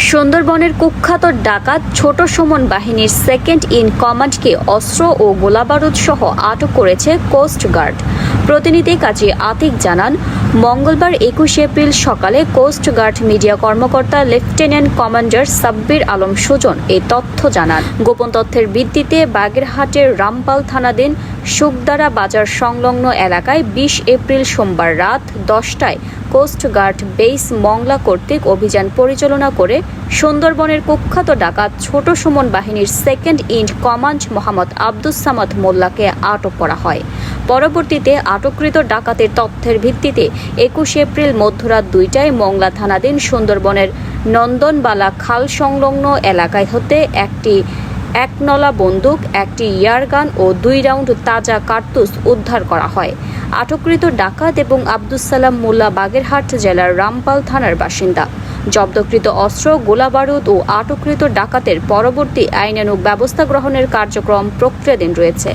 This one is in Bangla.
সুন্দরবনের কুখ্যাত ডাকাত ছোট সুমন বাহিনীর সেকেন্ড ইন কমান্ডকে অস্ত্র ও গোলাবারুদ সহ আটক করেছে কোস্ট গার্ড। প্রতিনিধি কাজী আতিক জানান, মঙ্গলবার ২১ এপ্রিল সকালে কোস্ট গার্ড মিডিয়া কর্মকর্তা লেফটেন্যান্ট কমান্ডার সাব্বির আলম সুজন এই তথ্য জানান। গোপন তথ্যের ভিত্তিতে বাগেরহাটের রামপাল থানাধীন শুকদারা বাজার সংলগ্ন এলাকায় ২০ এপ্রিল সোমবার রাত ১০টায় কোস্ট গার্ড বেস মংলা কর্তৃক অভিযান পরিচালনা করে সুন্দরবনের কুখ্যাত ডাকাত ছোট সুমন বাহিনীর second in command Mohammad Abdus Samad মোল্লাকে আটক করা হয়। পরবর্তীতে আটককৃত ডাকাতের তথ্যের ভিত্তিতে ২১ এপ্রিল মধ্যরাত ২টায় মংলা থানাধীন সুন্দরবনের নন্দনবালা খাল সংলগ্ন এলাকায় হতে একটি একনলা বন্দুক, একটি ইয়ারগান ও ২ রাউন্ড তাজা কার্তুজ উদ্ধার করা হয়। আটককৃত ডাকাত এবং আব্দুস সালাম মোল্লা বাগেরহাট জেলার রামপাল থানার বাসিন্দা। জব্দকৃত অস্ত্র, গোলাবারুদ ও আটককৃত ডাকাতের পরবর্তী আইনানুগ ব্যবস্থা গ্রহণের কার্যক্রম প্রক্রিয়াধীন রয়েছে।